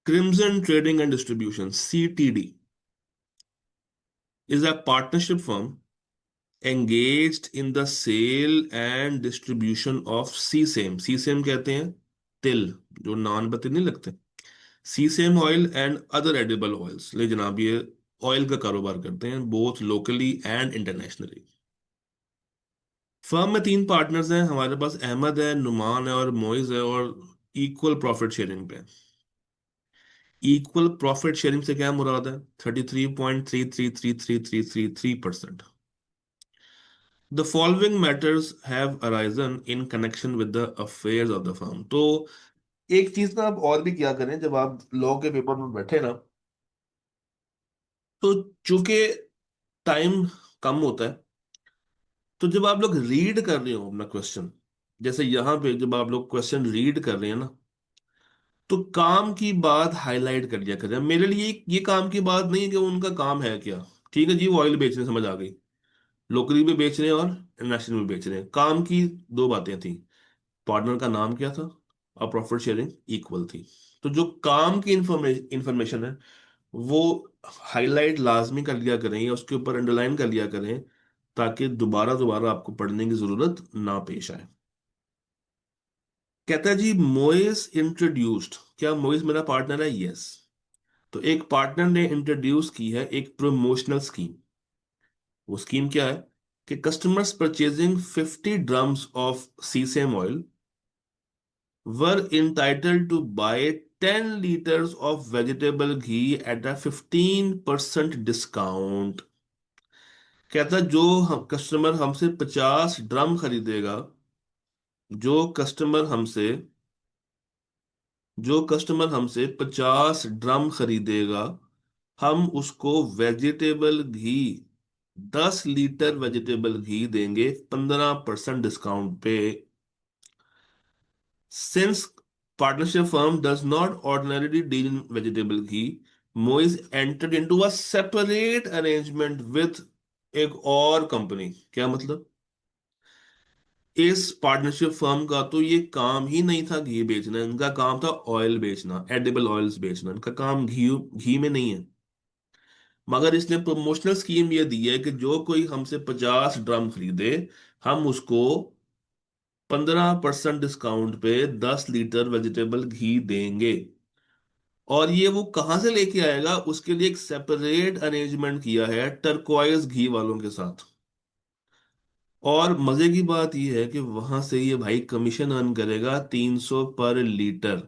Crimson Trading and Distribution, CTD, is a partnership firm engaged in the sale and distribution of sesame. Sesame कहते हैं तिल, जो नान बत्ती नहीं लगते। Sesame oil and other edible oils, ले जनाब, ये ऑयल का कारोबार करते हैं both locally and internationally. Firm में तीन पार्टनर्स हैं हमारे पास, अहमद है, नुमान है और मोइज है, और इक्वल प्रॉफिट शेयरिंग पे। इक्वल प्रॉफिट शेयरिंग से क्या मुराद है? 33.33333333%। The following matters have arisen in connection with the affairs of the firm. तो एक चीज ना आप और भी क्या करें, जब आप लॉ के पेपर में बैठे ना, तो चूंकि टाइम कम होता है, तो जब आप लोग रीड कर रहे हो अपना क्वेश्चन, जैसे यहाँ पे जब आप लोग क्वेश्चन रीड कर रहे हैं ना, तो काम की बात हाईलाइट कर दिया करें। मेरे लिए ये काम की बात नहीं है कि उनका काम है क्या। ठीक है जी, वो ऑयल बेच रहे हैं, समझ आ गई। लोकली भी बेच रहे हैं और इंटरनेशनल भी बेच रहे हैं। काम की दो बातें थी, पार्टनर का नाम क्या था और प्रॉफिट शेयरिंग इक्वल थी। तो जो काम की इंफॉर्मेशन है वो हाईलाइट लाजमी कर लिया करें या उसके ऊपर अंडरलाइन कर लिया करें, ताकि दोबारा दोबारा आपको पढ़ने की जरूरत ना पेश आए। कहता है जी, मोइस इंट्रोड्यूस्ड, क्या मोइस मेरा पार्टनर है? यस। तो एक पार्टनर ने इंट्रोड्यूस की है एक प्रमोशनल स्कीम। वो स्कीम क्या है कि customers purchasing 50 drums of sesame oil were entitled to buy 10 liters of vegetable ghee at a 15% discount। कहता जो हम कस्टमर हमसे 50 ड्रम खरीदेगा, जो कस्टमर हमसे जो कस्टमर हमसे 50 ड्रम खरीदेगा, हम उसको वेजिटेबल घी, 10 लीटर वेजिटेबल घी देंगे 15% डिस्काउंट पे। Since partnership firm does not ordinarily deal in vegetable ghee, Moise entered into a separate arrangement with एक और कंपनी। क्या मतलब? इस पार्टनरशिप फर्म का तो ये काम ही नहीं था घी बेचना, इनका काम था ऑयल बेचना, एडिबल ऑयल्स बेचना। इनका काम घी घी में नहीं है। मगर इसने प्रमोशनल स्कीम ये दी है कि जो कोई हमसे 50 ड्रम खरीदे, हम उसको 15% डिस्काउंट पे 10 लीटर वेजिटेबल घी देंगे। और ये वो कहां से लेके आएगा, उसके लिए एक सेपरेट अरेंजमेंट किया है टर्कोइज घी वालों के साथ। और मजे की बात ये है कि वहां से ये भाई कमीशन अर्न करेगा 300 पर litre,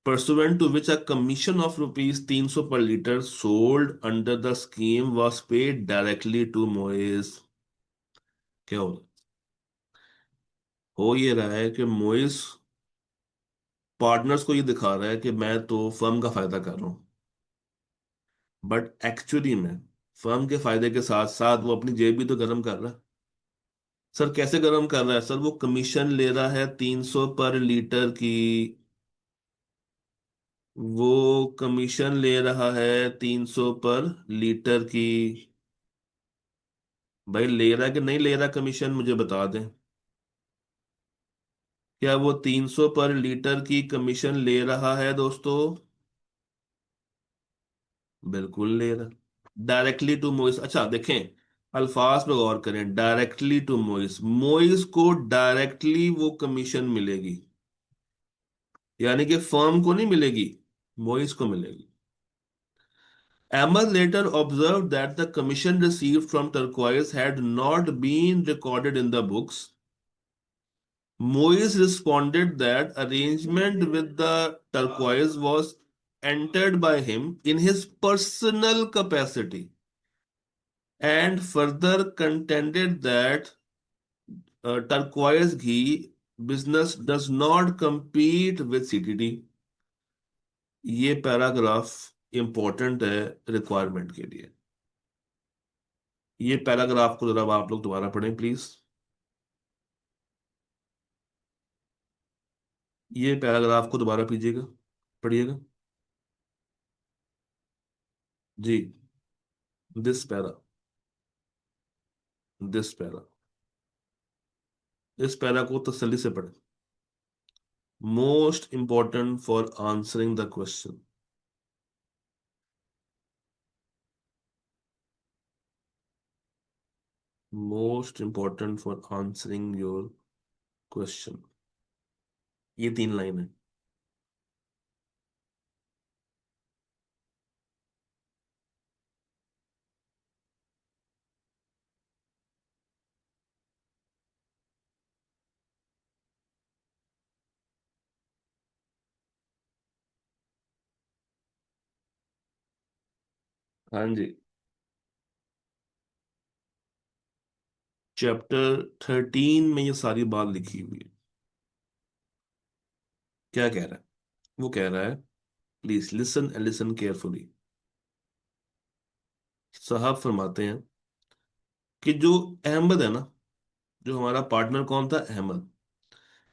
pursuant to which a commission of rupees 300 per liter sold under the scheme was paid directly to Moise। क्या हो ये रहा है कि मोइस पार्टनर्स को ये दिखा रहा है कि मैं तो फर्म का फायदा कर रहा हूँ, बट एक्चुअली में फर्म के फायदे के साथ साथ वो अपनी जेब भी तो गर्म कर रहा है। सर कैसे गर्म कर रहा है? सर वो कमीशन ले रहा है 300 पर लीटर की, वो कमीशन ले रहा है 300 पर लीटर की। भाई ले रहा है कि नहीं ले रहा कमीशन, मुझे बता दें। क्या वो 300 पर लीटर की कमीशन ले रहा है दोस्तों? बिल्कुल ले रहा। डायरेक्टली टू मोइस, अच्छा देखें, अल्फाज पे गौर करें। डायरेक्टली टू मोइस, मोइस को डायरेक्टली वो कमीशन मिलेगी, यानी कि फर्म को नहीं मिलेगी, मोइस को मिलेगी। Ahmed later observed that the commission received from Turquoise had not been recorded in the books. Moise responded that arrangement with the Turquoise was entered by him in his personal capacity, and further contended that Turquoise ghee business does not compete with CTD। ये paragraph important है requirement के लिए। ये paragraph को जरा आप लोग दोबारा पढ़ें प्लीज। ये पैराग्राफ को दोबारा पीजिएगा, पढ़िएगा जी। दिस पैरा, दिस पैरा, इस पैरा को तसल्ली से पढ़ें। Most important for answering the question. Most important for answering your question. ये 3 लाइन है। हाँ जी। चैप्टर 13 में ये सारी बात लिखी हुई है। क्या कह रहा है? वो कह रहा है, please listen and listen carefully. साहब फरमाते हैं कि जो अहमद है ना, जो हमारा पार्टनर कौन था, अहमद।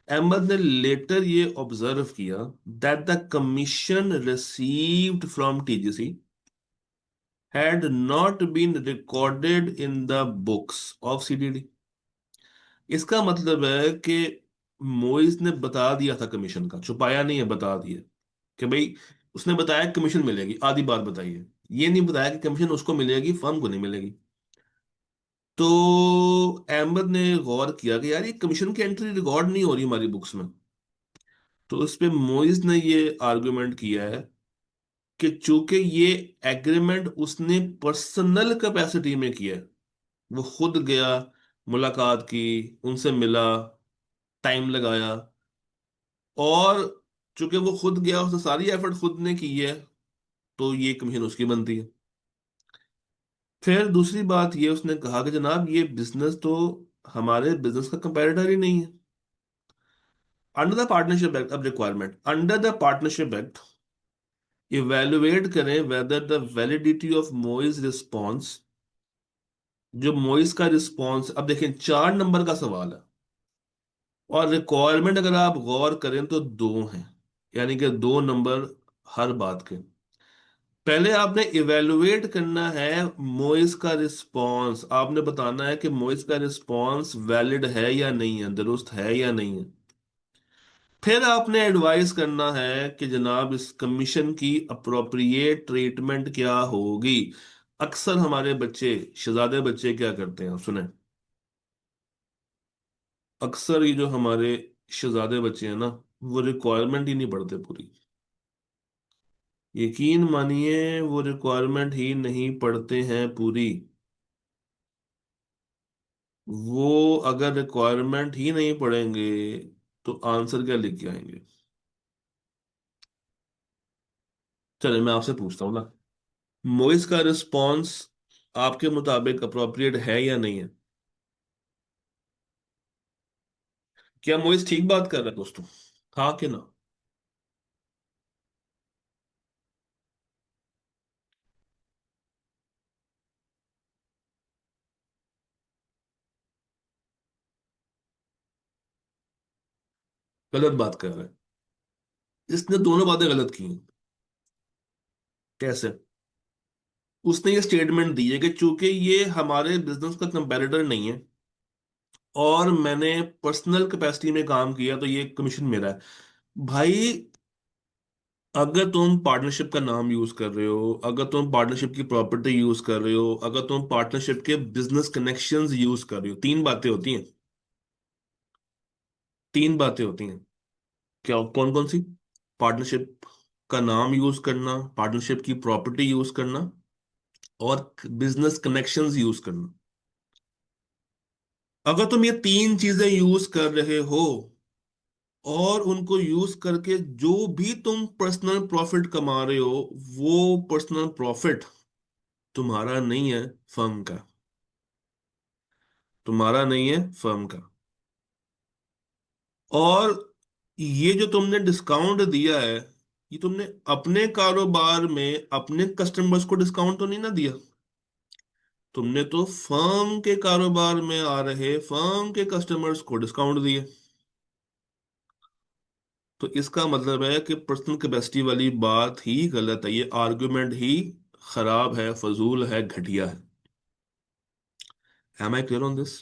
अहमद ने लेटर ये ऑब्जर्व किया that the commission received from TGC had not been recorded in the books of CDD. इसका मतलब है कि मोइज ने बता दिया था कमीशन का, छुपाया नहीं है, बता दिया कि भाई, उसने बताया कमीशन मिलेगी, आधी बात बताई है। ये नहीं बताया कि कमीशन उसको मिलेगी, फर्म को नहीं मिलेगी। तो अहमद ने गौर किया कि यार ये कमीशन की एंट्री रिकॉर्ड नहीं हो रही हमारी बुक्स में। तो उस पे मोइज ने ये आर्गुमेंट किया है कि चूंकि ये एग्रीमेंट उसने पर्सनल कैपेसिटी में किया है, वो खुद गया, मुलाकात की, उनसे मिला, टाइम लगाया, और चूंकि वो खुद गया, उसने सारी एफर्ट खुद ने की है, तो ये कमीशन उसकी बनती है। फिर दूसरी बात ये उसने कहा कि जनाब ये बिजनेस तो हमारे बिजनेस का कंपैरेटर ही नहीं है। अंडर द पार्टनरशिप एक्ट, अब requirement under the partnership act, evaluate करें whether the validity of Moiz response. जो मोइस का रिस्पॉन्स, अब देखें 4 नंबर का सवाल है, और रिक्वायरमेंट अगर आप गौर करें तो 2 हैं, यानी कि 2 नंबर हर बात के। पहले आपने इवेलुएट करना है मोइस का रिस्पॉन्स, आपने बताना है कि मोइस का रिस्पॉन्स वैलिड है या नहीं है, दुरुस्त है या नहीं है। फिर आपने एडवाइस करना है कि जनाब इस कमीशन की अप्रोप्रिएट ट्रीटमेंट क्या होगी। अक्सर हमारे बच्चे, शहजादे बच्चे क्या करते हैं, सुने। अक्सर ये जो हमारे शहजादे बच्चे हैं ना, वो रिक्वायरमेंट ही नहीं पढ़ते पूरी। यकीन मानिए वो रिक्वायरमेंट ही नहीं पढ़ते हैं पूरी। वो अगर रिक्वायरमेंट ही नहीं पढ़ेंगे तो आंसर क्या लिख के आएंगे? चलिए मैं आपसे पूछता हूँ ना, मोइस का रिस्पॉन्स आपके मुताबिक अप्रोप्रिएट है या नहीं है? क्या मोइस ठीक बात कर रहा है दोस्तों? हाँ कि ना? गलत बात कर रहा है। इसने दोनों बातें गलत की हैं। कैसे? उसने ये स्टेटमेंट दी है कि चूंकि ये हमारे बिजनेस का कंपैरेटर नहीं है, और मैंने पर्सनल कैपेसिटी में काम किया, तो ये कमीशन मेरा है। भाई, अगर तुम पार्टनरशिप का नाम यूज कर रहे हो, अगर तुम पार्टनरशिप की प्रॉपर्टी यूज कर रहे हो, अगर तुम पार्टनरशिप के बिजनेस कनेक्शंस यूज कर रहे हो, 3 बातें होती हैं। 3 बातें होती हैं। क्या, कौन कौन सी? पार्टनरशिप का नाम यूज करना, पार्टनरशिप की प्रॉपर्टी यूज करना, और बिजनेस कनेक्शंस यूज करना। अगर तुम ये 3 चीजें यूज कर रहे हो, और उनको यूज करके जो भी तुम पर्सनल प्रॉफिट कमा रहे हो, वो पर्सनल प्रॉफिट तुम्हारा नहीं है, फर्म का। तुम्हारा नहीं है, फर्म का। और ये जो तुमने डिस्काउंट दिया है, ये तुमने अपने कारोबार में अपने कस्टमर्स को डिस्काउंट तो नहीं ना दिया। तुमने तो फर्म के कारोबार में आ रहे फर्म के कस्टमर्स को डिस्काउंट दिए। तो इसका मतलब है कि पर्सनल कैपेसिटी वाली बात ही गलत है, ये आर्गुमेंट ही खराब है, फजूल है, घटिया है। Am I clear on this?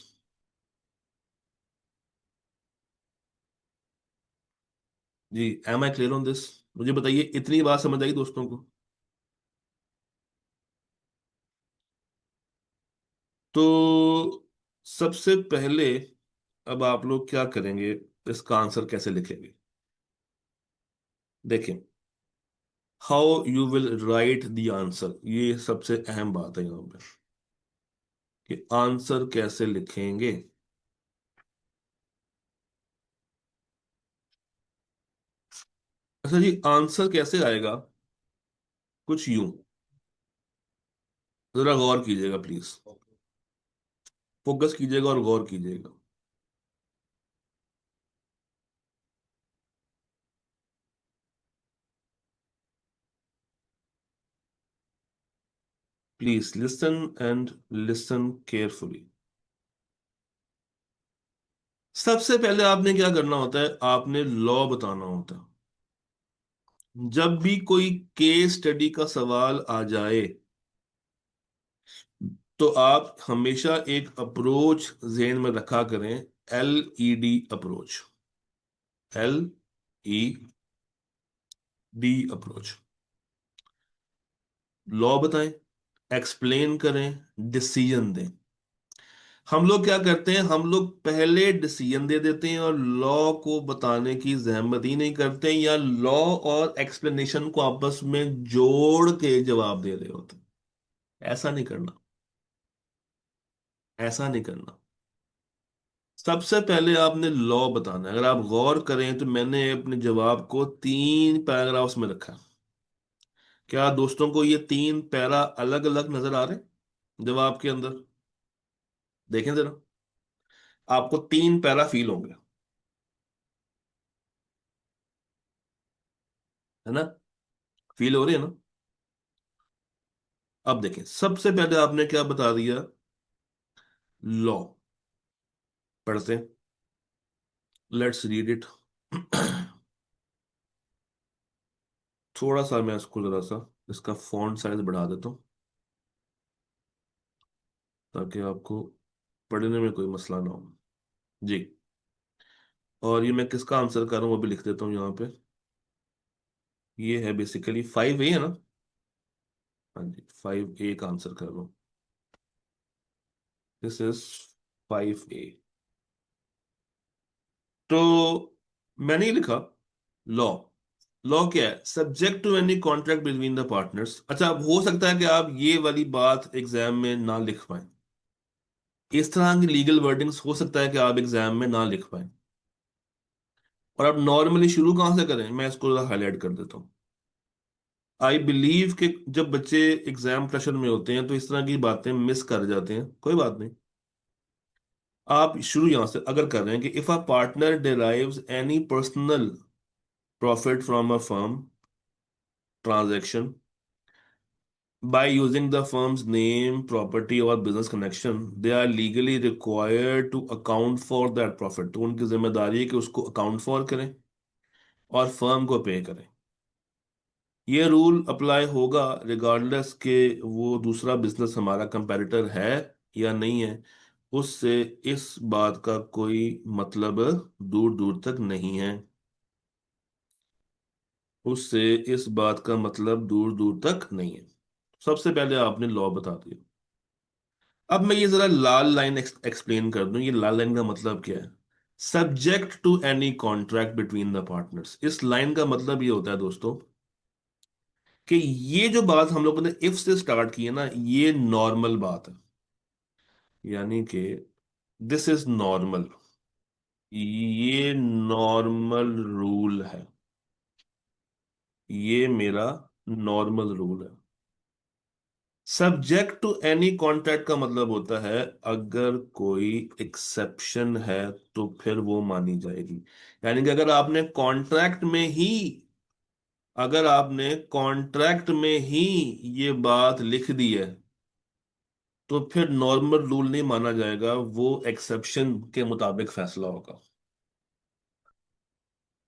जी, am I clear on this? मुझे बताइए, इतनी बात समझ आई दोस्तों को? तो सबसे पहले अब आप लोग क्या करेंगे, इसका आंसर कैसे लिखेंगे? देखें, how you will write the answer, ये सबसे अहम बात है यहाँ पे, कि आंसर कैसे लिखेंगे। अच्छा जी, आंसर कैसे आएगा? कुछ यूं, जरा गौर कीजिएगा प्लीज, फोकस कीजिएगा और गौर कीजिएगा। Please listen and listen carefully. सबसे पहले आपने क्या करना होता है, आपने लॉ बताना होता है। जब भी कोई केस स्टडी का सवाल आ जाए, तो आप हमेशा एक अप्रोच जेन में रखा करें, LED approach. LED approach. Law बताएं, एक्सप्लेन करें, डिसीजन दें। हम लोग क्या करते हैं, हम लोग पहले डिसीजन दे देते हैं और लॉ को बताने की जहमत ही नहीं करते, या लॉ और एक्सप्लेनेशन को आपस में जोड़ के जवाब दे रहे होते हैं। ऐसा नहीं करना, ऐसा नहीं करना। सबसे पहले आपने लॉ बताना है। अगर आप गौर करें तो मैंने अपने जवाब को 3 पैराग्राफ्स में रखा। क्या दोस्तों को ये 3 पैरा अलग अलग नजर आ रहे हैं जवाब के अंदर? देखें जरा, आपको 3 पैरा फील होंगे, है ना? फील हो रही है ना? अब देखें, सबसे पहले आपने क्या बता दिया, लॉ। पढ़ते हैं, लेट्स रीड इट। थोड़ा सा मैं इसको जरा सा, इसका फॉन्ट साइज बढ़ा देता हूँ, ताकि आपको पढ़ने में कोई मसला ना हो। जी, और ये मैं किसका आंसर कर रहा हूँ वो भी लिख देता हूँ यहाँ पे। ये है बेसिकली 5A, है ना? हाँ जी, 5A का आंसर कर रहा हूँ। This is 5A। तो मैंने ये लिखा, लॉ। लॉ क्या है? Subject to any contract between the partners. अच्छा, अब हो सकता है कि आप ये वाली बात एग्जाम में ना लिख पाए, इस तरह की लीगल वर्डिंग्स हो सकता है कि आप एग्जाम में ना लिख पाए। और आप नॉर्मली शुरू कहाँ से करें, मैं इसको हाईलाइट कर देता हूँ। आई बिलीव कि जब बच्चे एग्जाम प्रेशर में होते हैं तो इस तरह की बातें मिस कर जाते हैं, कोई बात नहीं। आप शुरू यहां से अगर कर रहे हैं कि if a partner derives any personal profit from a firm transaction by using the firm's name, property or business connection, they are legally required to account for that profit। तो उनकी जिम्मेदारी है कि उसको अकाउंट फॉर करें और firm को पे करें। ये रूल अप्लाई होगा रिगार्डलेस के वो दूसरा बिजनेस हमारा कंपैरेटर है या नहीं है। उससे इस बात का कोई मतलब दूर दूर तक नहीं है। उससे इस बात का मतलब दूर दूर तक नहीं है। सबसे पहले आपने लॉ बता दिया। अब मैं ये जरा लाल लाइन एक्सप्लेन कर दूं, ये लाल लाइन का मतलब क्या है। Subject to any contract between the partners, इस लाइन का मतलब ये होता है दोस्तों, कि ये जो बात हम लोगों ने इफ से स्टार्ट की है ना, ये नॉर्मल बात है। यानी कि दिस इज नॉर्मल, ये नॉर्मल रूल है, ये मेरा नॉर्मल रूल है। सब्जेक्ट टू एनी कॉन्ट्रैक्ट का मतलब होता है अगर कोई एक्सेप्शन है तो फिर वो मानी जाएगी। यानी कि अगर आपने कॉन्ट्रैक्ट में ही ये बात लिख दी है, तो फिर नॉर्मल रूल नहीं माना जाएगा, वो एक्सेप्शन के मुताबिक फैसला होगा।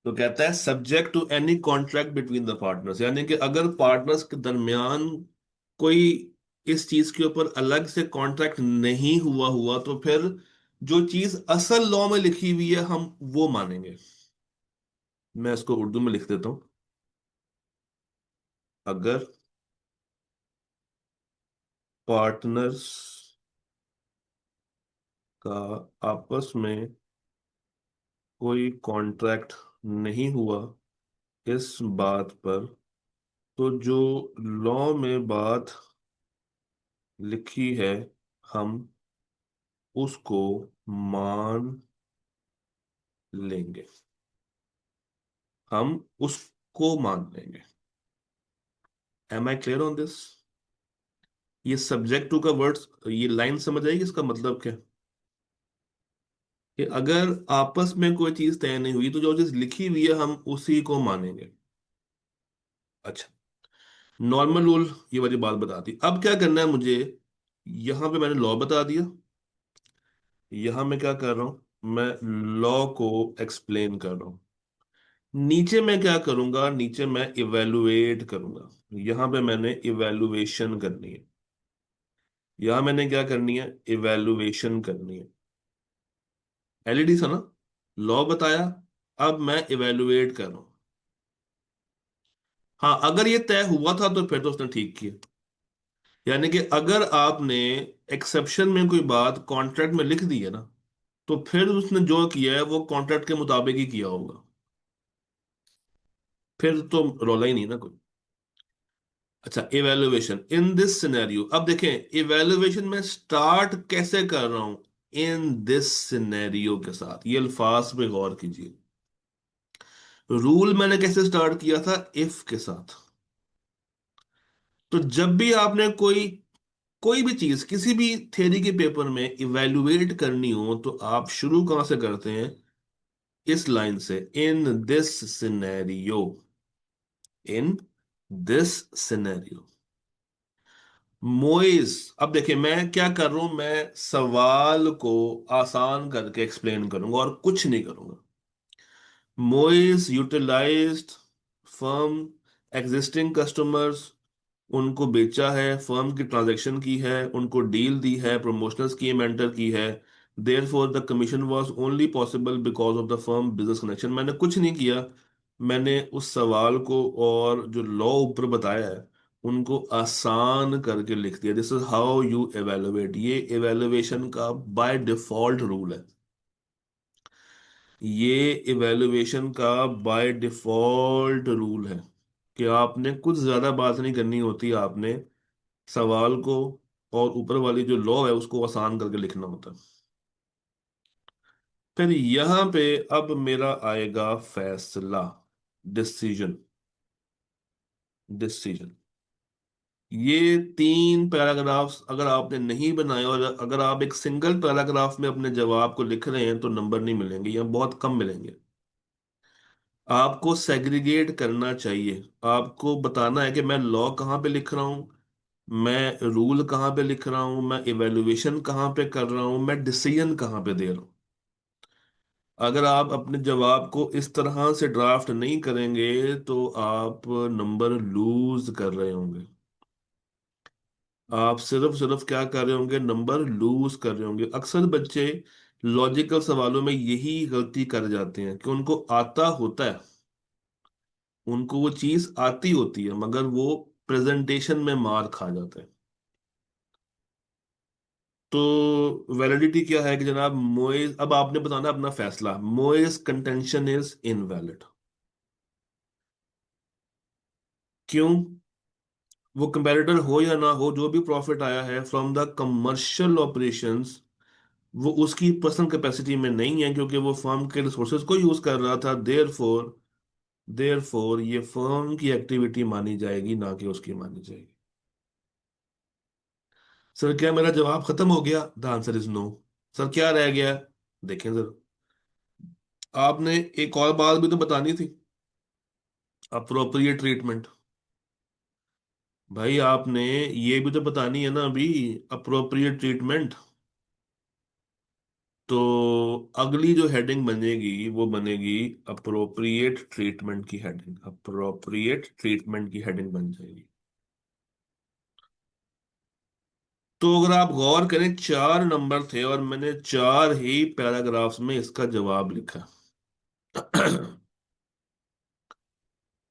तो कहता है subject to any contract between the partners, यानी कि अगर पार्टनर्स के दरमियान कोई इस चीज के ऊपर अलग से कॉन्ट्रैक्ट नहीं हुआ हुआ, तो फिर जो चीज असल लॉ में लिखी हुई है हम वो मानेंगे। मैं इसको उर्दू में लिख देता हूँ। अगर पार्टनर्स का आपस में कोई कॉन्ट्रैक्ट नहीं हुआ इस बात पर, तो जो लॉ में बात लिखी है हम उसको मान लेंगे। हम उसको मान लेंगे। Am I clear on this? ये सब्जेक्ट टू का वर्ड्स, ये लाइन समझ आएगी इसका मतलब क्या? कि अगर आपस में कोई चीज तय नहीं हुई तो जो चीज लिखी हुई है हम उसी को मानेंगे। अच्छा, नॉर्मल रूल ये वाली बात बता दी। अब क्या करना है मुझे? यहां पे मैंने लॉ बता दिया। यहां मैं क्या कर रहा हूं? मैं लॉ को एक्सप्लेन कर रहा हूं। नीचे मैं क्या करूंगा? नीचे मैं इवेलुएट करूंगा। यहां पे मैंने इवेलुएशन करनी है। यहां मैंने क्या करनी है? इवेलुएशन करनी है। एलईडी था ना? लॉ बताया, अब मैं इवेलुएट कर रहा हूं। हाँ, अगर ये तय हुआ था तो फिर तो उसने ठीक किया। यानी कि अगर आपने एक्सेप्शन में कोई बात कॉन्ट्रैक्ट में लिख दी है ना, तो फिर उसने जो किया है वो कॉन्ट्रैक्ट के मुताबिक ही किया होगा। फिर तो रौला ही नहीं ना कोई। अच्छा, इवेलुएशन इन दिस सिनेरियो। अब देखें इवेलुएशन में स्टार्ट कैसे कर रहा हूं? इन दिस सिनेरियो के साथ। ये अल्फाज पे गौर कीजिए। रूल मैंने कैसे स्टार्ट किया था? इफ के साथ। तो जब भी आपने कोई कोई भी चीज किसी भी थ्योरी के पेपर में इवेलुएट करनी हो तो आप शुरू कहां से करते हैं? इस लाइन से, in this scenario. In this scenario. Moiz. अब देखिए मैं क्या कर रहा हूं, मैं सवाल को आसान करके एक्सप्लेन करूंगा और कुछ नहीं करूंगा। Moiz utilised firm existing customers. उनको बेचा है, फर्म की ट्रांजैक्शन की है, उनको डील दी है, प्रमोशनल स्कीम एंटर की है। Therefore the commission was only possible because of the firm business connection. मैंने कुछ नहीं किया। मैंने उस सवाल को और जो लॉ ऊपर बताया है उनको आसान करके लिख दिया। This is how you evaluate. ये एवेलुएशन का बाय डिफॉल्ट रूल है। ये इवेलुएशन का बाय डिफॉल्ट रूल है कि आपने कुछ ज्यादा बात नहीं करनी होती। आपने सवाल को और ऊपर वाली जो लॉ है उसको आसान करके लिखना होता है। फिर यहां पे अब मेरा आएगा फैसला। डिसीजन। डिसीजन। ये तीन पैराग्राफ्स अगर आपने नहीं बनाए और अगर आप एक सिंगल पैराग्राफ में अपने जवाब को लिख रहे हैं तो नंबर नहीं मिलेंगे या बहुत कम मिलेंगे। आपको सेग्रीगेट करना चाहिए। आपको बताना है कि मैं लॉ कहाँ पे लिख रहा हूँ, मैं रूल कहाँ पे लिख रहा हूँ, मैं इवेलुएशन कहाँ पे कर रहा हूँ, मैं डिसीजन कहाँ पे दे रहा हूँ। अगर आप अपने जवाब को इस तरह से ड्राफ्ट नहीं करेंगे तो आप नंबर लूज कर रहे होंगे। आप सिर्फ सिर्फ क्या कर रहे होंगे? नंबर लूज कर रहे होंगे। अक्सर बच्चे लॉजिकल सवालों में यही गलती कर जाते हैं कि उनको आता होता है, उनको वो चीज आती होती है, मगर वो प्रेजेंटेशन में मार खा जाते हैं। तो वैलिडिटी क्या है कि जनाब मोइज, अब आपने बताना अपना फैसला। Moiz contention is invalid. क्यों? वो कंपैरेटर हो या ना हो, जो भी प्रॉफिट आया है फ्रॉम द कमर्शियल ऑपरेशंस वो उसकी पर्सनल कैपेसिटी में नहीं है, क्योंकि वो फर्म के रिसोर्सेज को यूज कर रहा था। देयर फोर ये फर्म की एक्टिविटी मानी जाएगी, ना कि उसकी मानी जाएगी। सर क्या मेरा जवाब खत्म हो गया? The answer is no. Sir क्या रह गया? देखें सर, आपने एक और बात भी तो बतानी थी। Appropriate treatment. भाई आपने ये भी तो बतानी है ना अभी। Appropriate treatment. तो अगली जो हेडिंग बनेगी वो बनेगी अप्रोप्रिएट ट्रीटमेंट की हेडिंग। अप्रोप्रिएट ट्रीटमेंट की हेडिंग बन जाएगी। तो अगर आप गौर करें, चार नंबर थे और मैंने चार ही पैराग्राफ्स में इसका जवाब लिखा।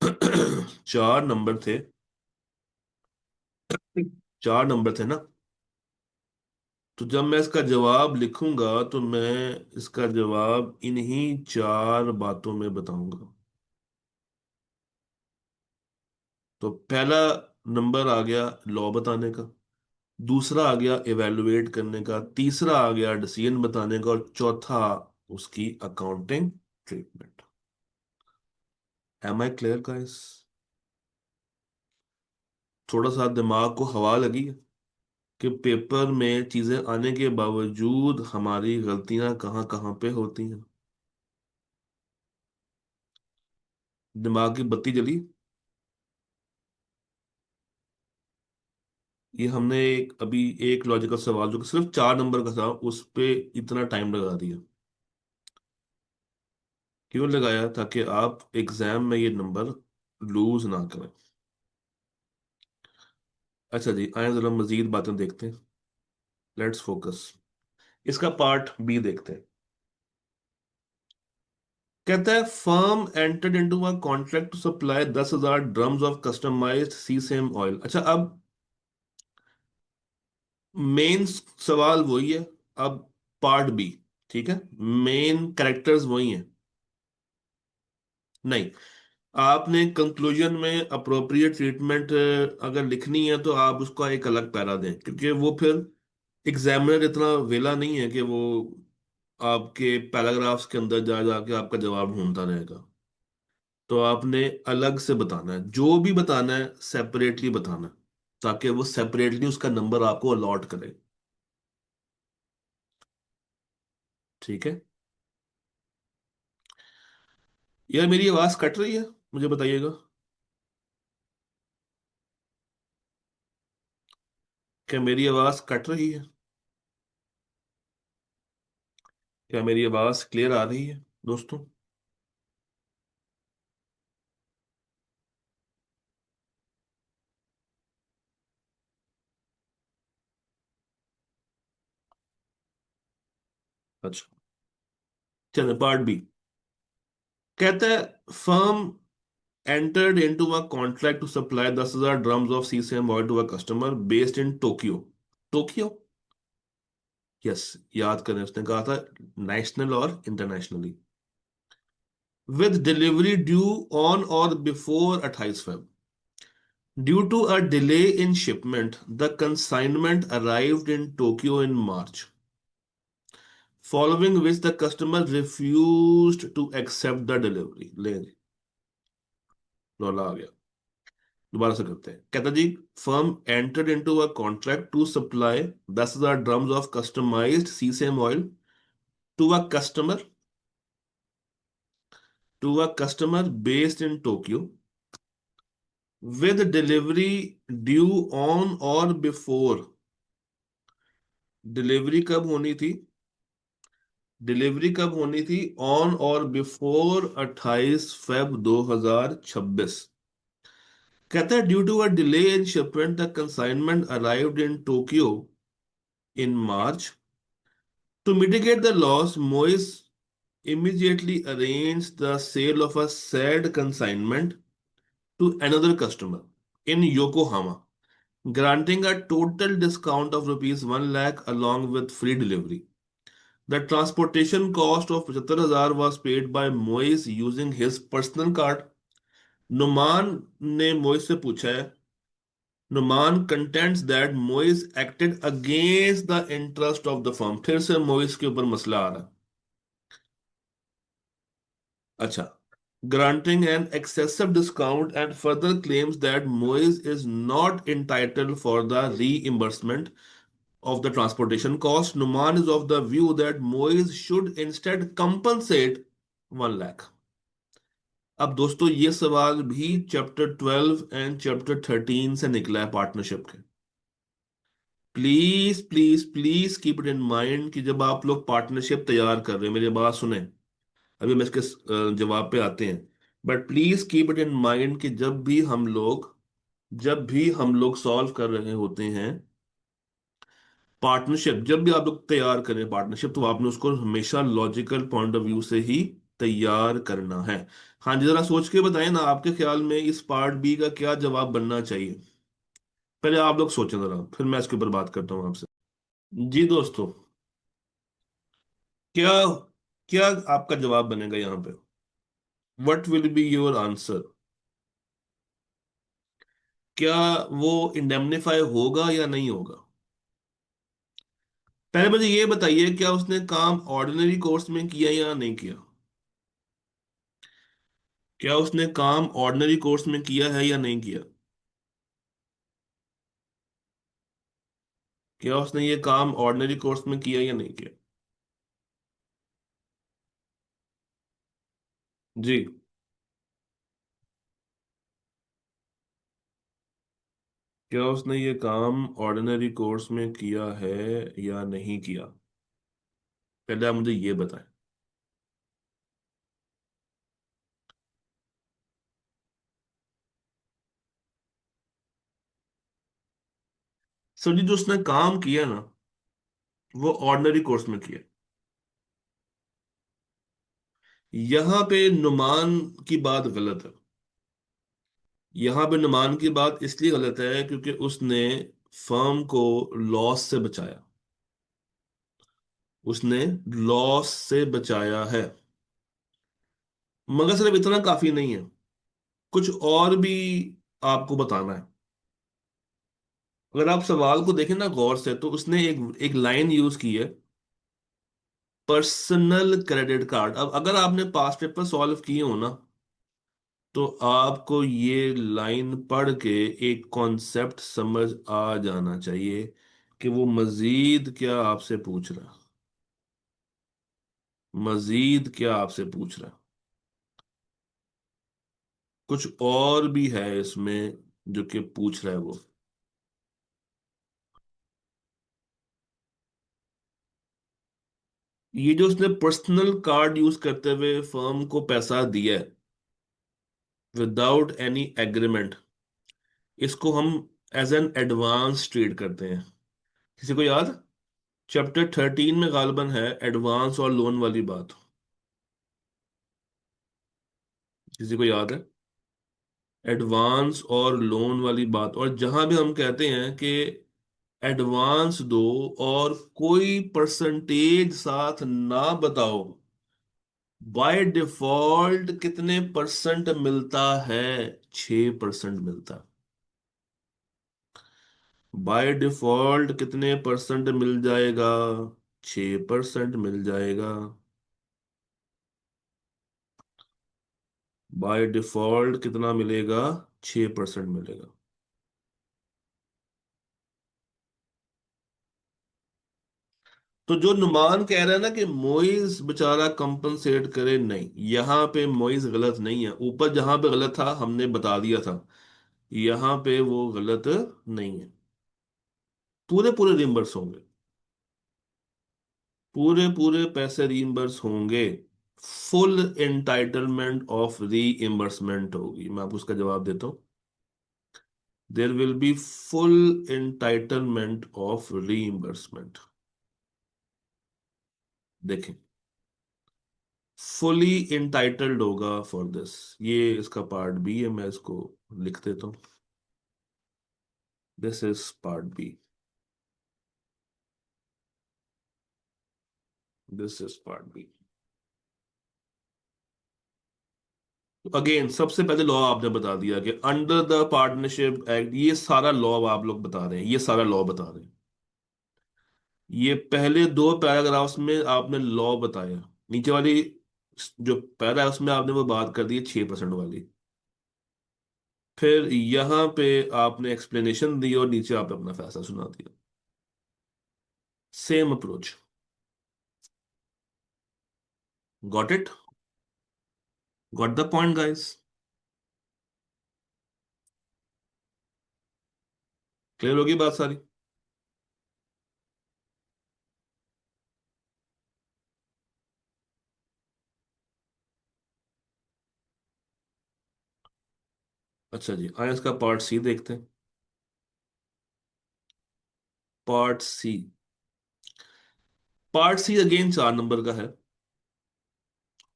चार नंबर थे। चार नंबर थे ना? तो जब मैं इसका जवाब लिखूंगा तो मैं इसका जवाब इन्हीं चार बातों में बताऊंगा। तो पहला नंबर आ गया लॉ बताने का, दूसरा आ गया इवेलुएट करने का, तीसरा आ गया डिसीजन बताने का, और चौथा उसकी accounting treatment. Am I clear guys? थोड़ा सा दिमाग को हवा लगी है कि पेपर में चीजें आने के बावजूद हमारी गलतियां कहाँ कहाँ पे होती हैं? दिमाग की बत्ती जली? ये हमने अभी एक लॉजिकल सवाल जो कि सिर्फ चार नंबर का था उस पे इतना टाइम लगा दिया। क्यों लगाया? ताकि आप एग्जाम में ये नंबर लूज ना करें। अच्छा जी, आए जरा मजीद बातें देखते हैं। Let's focus. इसका पार्ट बी देखते हैं। कहता है firm entered into a contract to supply 10,000 drums of customised sesame oil. अच्छा, अब मेन सवाल वही है। अब पार्ट बी, ठीक है, मेन कैरेक्टर्स वही हैं। नहीं, आपने कंक्लूजन में अप्रोप्रिएट ट्रीटमेंट अगर लिखनी है तो आप उसका एक अलग पैरा दें, क्योंकि वो फिर एग्जामिनर इतना वेला नहीं है कि वो आपके पैराग्राफ्स के अंदर जा जाके आपका जवाब ढूंढता रहेगा। तो आपने अलग से बताना है, जो भी बताना है सेपरेटली बताना है, ताकि वो सेपरेटली उसका नंबर आपको अलॉट करे। ठीक है? यार मेरी आवाज कट रही है, मुझे बताइएगा। क्या मेरी आवाज कट रही है? क्या मेरी आवाज क्लियर आ रही है दोस्तों? अच्छा, चलो पार्ट बी। कहता है firm entered into a contract to supply 10,000 drums of CCM oil to a customer based in Tokyo. Tokyo? Yes, याद करें उसने कहा था नेशनल और internationally. with delivery due on or before 28 Feb. Due to a delay in shipment, the consignment arrived in Tokyo in March, following which the customer refused to accept the delivery. ले जी, रौला आ गया। दोबारा से करते हैं। कहता जी, firm entered into a contract to supply 10,000 drums of customised sesame oil to a customer based in Tokyo with delivery due on or before। Delivery कब होनी थी? डिलीवरी कब होनी थी? ऑन और बिफोर 28 फेब 2026। कहता है due to a delay in shipment the consignment arrived in Tokyo in March. To mitigate the loss, Moise immediately arranged the sale of a said consignment to another customer in Yokohama, granting a total discount of rupees 1 lakh along with free delivery. The transportation cost of 75,000 was paid by Moise using his personal card. Numan ने मोइस से पूछा है। Numan contends that Moise acted against the interest of the firm। फिर से moist के ऊपर मसला आ रहा है। अच्छा, granting an excessive discount and further claims that Moise is not entitled for the reimbursement of the transportation cost. Numan is of the view that Moise should instead compensate 1 lakh। अब दोस्तों ये सवाल भी चैप्टर 12 एंड चैप्टर 13 से निकला है partnership के। Please please please keep it in mind कि जब आप लोग पार्टनरशिप तैयार कर रहे हैं, मेरी बात सुने, अभी मैं इसके जवाब पे आते हैं। But please keep it in mind कि जब भी हम लोग सॉल्व कर रहे होते हैं पार्टनरशिप, जब भी आप लोग तैयार करें पार्टनरशिप, तो आपने उसको हमेशा लॉजिकल पॉइंट ऑफ व्यू से ही तैयार करना है। हाँ जी, जरा सोच के बताएं ना, आपके ख्याल में इस पार्ट बी का क्या जवाब बनना चाहिए। पहले आप लोग सोचें जरा, फिर मैं इसके ऊपर बात करता हूँ आपसे। जी दोस्तों, क्या क्या आपका जवाब बनेगा यहाँ पे? What will be your answer? क्या वो इंडेमनीफाई होगा या नहीं होगा? पहले मुझे ये बताइए, क्या उसने काम ऑर्डिनरी कोर्स में किया या नहीं किया? क्या उसने काम ऑर्डिनरी कोर्स में किया है या नहीं किया? क्या उसने ये काम ऑर्डिनरी कोर्स में किया या नहीं किया? जी। क्या उसने ये काम ऑर्डिनरी कोर्स में किया है या नहीं किया? पहले आप मुझे ये बताएं। सर जी, जो उसने काम किया ना, वो ऑर्डिनरी कोर्स में किया। यहां पे नुमान की बात गलत है। यहां पे नुमान की बात इसलिए गलत है क्योंकि उसने फर्म को लॉस से बचाया। उसने लॉस से बचाया है। मगर सिर्फ इतना काफी नहीं है, कुछ और भी आपको बताना है। अगर आप सवाल को देखें ना गौर से, तो उसने एक एक लाइन यूज की है, पर्सनल क्रेडिट कार्ड। अब अगर आपने पास्ट पेपर सॉल्व किए हो ना, तो आपको ये लाइन पढ़ के एक कॉन्सेप्ट समझ आ जाना चाहिए कि वो मजीद क्या आपसे पूछ रहा। मजीद क्या आपसे पूछ रहा। कुछ और भी है इसमें जो कि पूछ रहा है वो। ये जो उसने पर्सनल कार्ड यूज करते हुए फर्म को पैसा दिया है विदाउट एनी एग्रीमेंट, इसको हम एज एन एडवांस ट्रीट करते हैं। किसी को याद? चैप्टर 13 में गालबन है एडवांस और लोन वाली बात। किसी को याद है? एडवांस और लोन वाली बात। और जहां भी हम कहते हैं कि एडवांस दो और कोई परसेंटेज साथ ना बताओ, बाय डिफॉल्ट कितने परसेंट मिलता है? 6% मिलता। बाय डिफॉल्ट कितने परसेंट मिल जाएगा? 6% मिल जाएगा। बाय डिफॉल्ट कितना मिलेगा? 6% मिलेगा। तो जो नुमान कह रहा है ना कि मोइज बेचारा कंपनसेट करे, नहीं, यहां पे मोइज गलत नहीं है। ऊपर जहां पे गलत था हमने बता दिया था, यहां पे वो गलत नहीं है। पूरे पूरे रिम्बर्स होंगे। पूरे पूरे पैसे रीइंबर्स होंगे। फुल एंटाइटलमेंट ऑफ रीइंबर्समेंट होगी। मैं आपको उसका जवाब देता हूँ। There will be full entitlement of reimbursement. देखें, फुली इंटाइटल्ड होगा फॉर दिस। ये इसका पार्ट बी है, मैं इसको लिख देता हूँ। This is part B. This is part B. Again सबसे पहले लॉ आपने बता दिया कि अंडर द पार्टनरशिप एक्ट, ये सारा लॉ आप लोग बता रहे हैं, ये सारा लॉ बता रहे हैं। ये पहले दो पैराग्राफ्स में आपने लॉ बताया। नीचे वाली जो पैरा है उसमें आपने वो बात कर दी है 6% वाली। फिर यहाँ पे आपने एक्सप्लेनेशन दी और नीचे आपने अपना फैसला सुना दिया। Same approach. Got it? Got the point guys? Clear होगी बात सारी? अच्छा जी, आए इसका पार्ट सी देखते हैं। Part C. Part C again 4 number का है।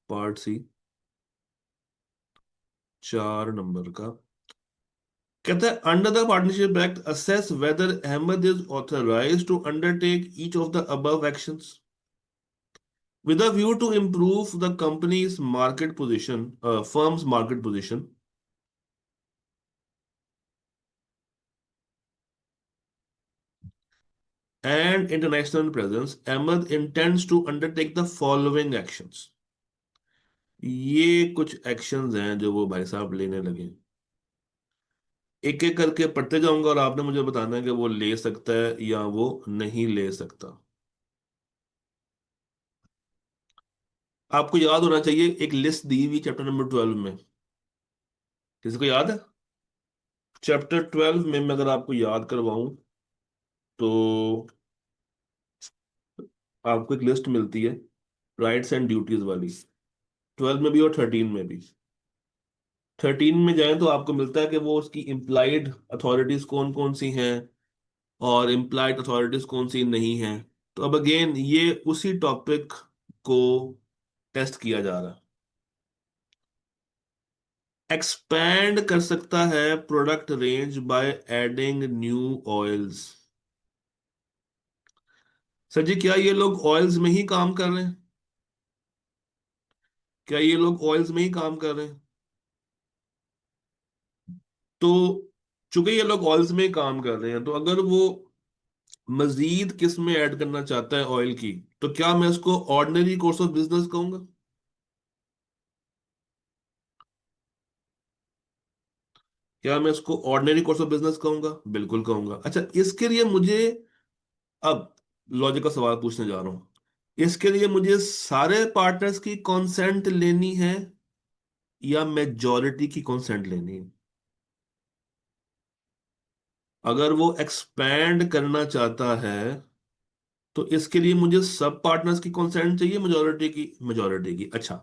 पार्ट सी 4 नंबर का कहता है, under the partnership act assess whether Ahmed is authorised to undertake each of the above actions with a view to improve the company's market position, firm's market position and international presence, Ahmed intends to undertake the following actions. ये कुछ actions हैं जो वो भाई साहब लेने लगे। एक एक करके पढ़ते जाऊंगा और आपने मुझे बताना है कि वो ले सकता है या वो नहीं ले सकता। आपको याद होना चाहिए, एक लिस्ट दी हुई चैप्टर नंबर 12 में। किसी को याद है? चैप्टर 12 में मैं अगर आपको याद करवाऊं तो आपको एक लिस्ट मिलती है राइट्स एंड ड्यूटीज वाली, 12 में भी और 13 में भी। 13 में जाए तो आपको मिलता है कि वो उसकी इम्प्लाइड अथॉरिटीज कौन कौन सी हैं और इम्प्लाइड अथॉरिटीज कौन सी नहीं हैं। तो अब अगेन ये उसी टॉपिक को टेस्ट किया जा रहा है। एक्सपैंड कर सकता है product range by adding new oils. Sir ji, क्या ये लोग ऑयल्स में ही काम कर रहे हैं? क्या ये लोग ऑयल्स में ही काम कर रहे हैं? तो चूंकि ये लोग ऑयल्स में ही काम कर रहे हैं, तो अगर वो मजीद किस में ऐड करना चाहता है ऑयल की, तो क्या मैं उसको ऑर्डिनरी कोर्स ऑफ बिजनेस कहूंगा? क्या मैं उसको ऑर्डिनरी कोर्स ऑफ बिजनेस कहूंगा? बिल्कुल कहूंगा। अच्छा, इसके लिए मुझे अब लॉजिक का सवाल पूछने जा रहा हूं। इसके लिए मुझे सारे पार्टनर्स की कंसेंट लेनी है या मेजॉरिटी की कंसेंट लेनी है? अगर वो एक्सपैंड करना चाहता है तो इसके लिए मुझे सब पार्टनर्स की कंसेंट चाहिए, मेजॉरिटी की? मेजॉरिटी की। अच्छा,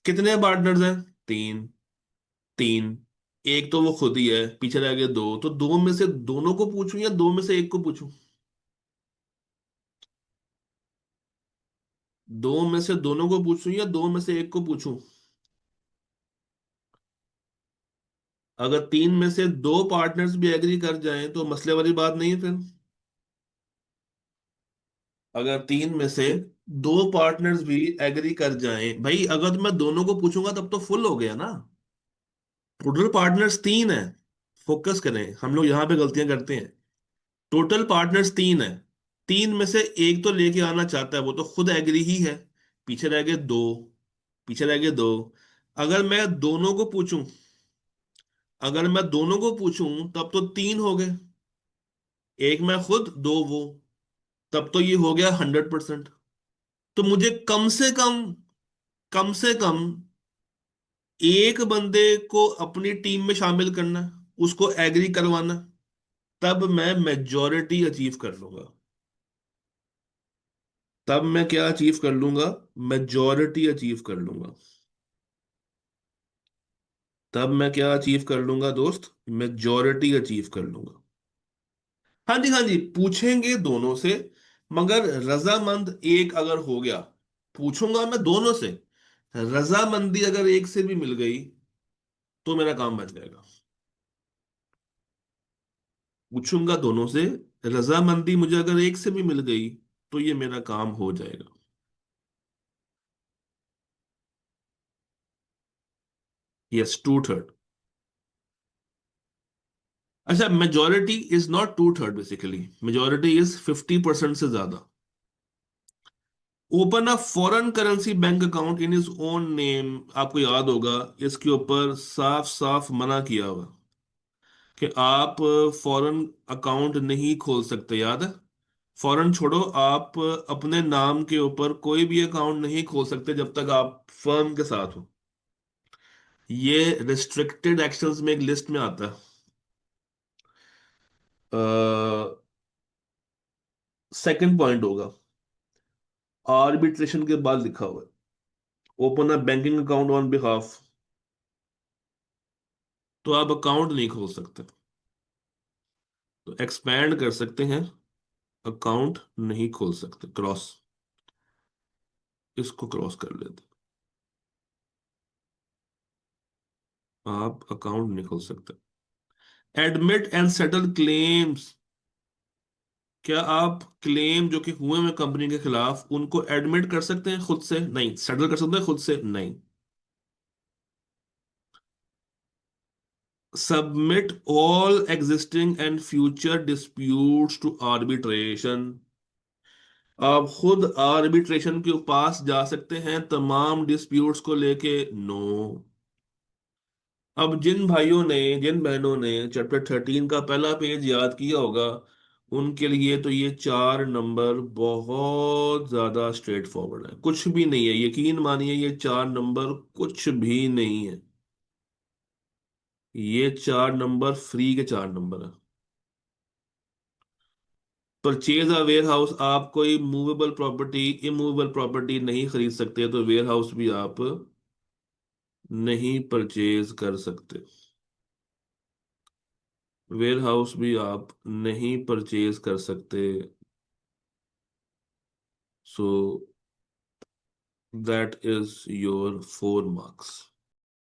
कितने पार्टनर्स हैं? तीन। तीन। एक तो वो खुद ही है, पीछे रह गए दो, तो दो में से दोनों को पूछूं या दो में से एक को पूछूं? दो में से दोनों को पूछूं या दो में से एक को पूछूं? अगर तीन में से दो पार्टनर्स भी एग्री कर जाएं तो मसले वाली बात नहीं है फिर। अगर तीन में से दो पार्टनर्स भी एग्री कर जाएं भाई, अगर तो मैं दोनों को पूछूंगा तब तो फुल हो गया ना। टोटल पार्टनर्स तीन है। फोकस करें, हम लोग यहां पे गलतियां करते हैं। टोटल पार्टनर्स तीन है। तीन में से एक तो लेके आना चाहता है, वो तो खुद एग्री ही है। पीछे रह गए दो। पीछे रह गए दो। अगर मैं दोनों को पूछूं, अगर मैं दोनों को पूछूं तब तो तीन हो गए। एक मैं खुद, दो वो, तब तो ये हो गया 100%। तो मुझे कम से कम एक बंदे को अपनी टीम में शामिल करना है, उसको एग्री करवाना, तब मैं मेजॉरिटी अचीव कर लूंगा। तब मैं क्या अचीव कर लूंगा? मेजॉरिटी अचीव कर लूंगा। तब मैं क्या अचीव कर लूंगा दोस्त? मेजॉरिटी अचीव कर लूंगा। हाँ जी, हाँ जी, पूछेंगे दोनों से, मगर रजामंद एक अगर हो गया, पूछूंगा मैं दोनों से, रजामंदी अगर एक से भी मिल गई तो मेरा काम बन जाएगा। पूछूंगा दोनों से, रजामंदी मुझे अगर एक से भी मिल गई तो ये मेरा काम हो जाएगा। यस, 2/3। अच्छा, majority is not 2/3, basically majority is 50% से ज्यादा। Open a foreign currency bank account in his own name. आपको याद होगा, इसके ऊपर साफ साफ मना किया हुआ कि आप फॉरेन अकाउंट नहीं खोल सकते, याद है? फॉरेन छोड़ो, आप अपने नाम के ऊपर कोई भी अकाउंट नहीं खोल सकते जब तक आप फर्म के साथ हो। ये रिस्ट्रिक्टेड एक्शंस में एक लिस्ट में आता है। सेकंड पॉइंट होगा, आर्बिट्रेशन के बाद लिखा हुआ है open a banking account on behalf. तो आप अकाउंट नहीं खोल सकते, तो एक्सपैंड कर सकते हैं, अकाउंट नहीं खोल सकते। क्रॉस, इसको क्रॉस कर लेते। आप अकाउंट नहीं खोल सकते। एडमिट एंड सेटल क्लेम्स, क्या आप क्लेम जो कि हुए हैं कंपनी के खिलाफ उनको एडमिट कर सकते हैं खुद से? नहीं। सेटल कर सकते हैं खुद से? नहीं। Submit all existing and future disputes to arbitration, आप खुद आर्बिट्रेशन के पास जा सकते हैं तमाम डिस्प्यूट्स को लेके? नो। अब जिन भाइयों ने, जिन बहनों ने चैप्टर 13 का पहला पेज याद किया होगा, उनके लिए तो ये 4 नंबर बहुत ज्यादा स्ट्रेट फॉरवर्ड है, कुछ भी नहीं है, यकीन मानिए ये 4 नंबर कुछ भी नहीं है। ये 4 नंबर फ्री के 4 नंबर है। परचेज अ वेयर हाउस, आप कोई मूवेबल प्रॉपर्टी, इमूवेबल प्रॉपर्टी नहीं खरीद सकते, तो वेयर हाउस भी आप नहीं परचेज कर सकते। वेयर हाउस भी आप नहीं परचेज कर सकते। So that is your 4 marks.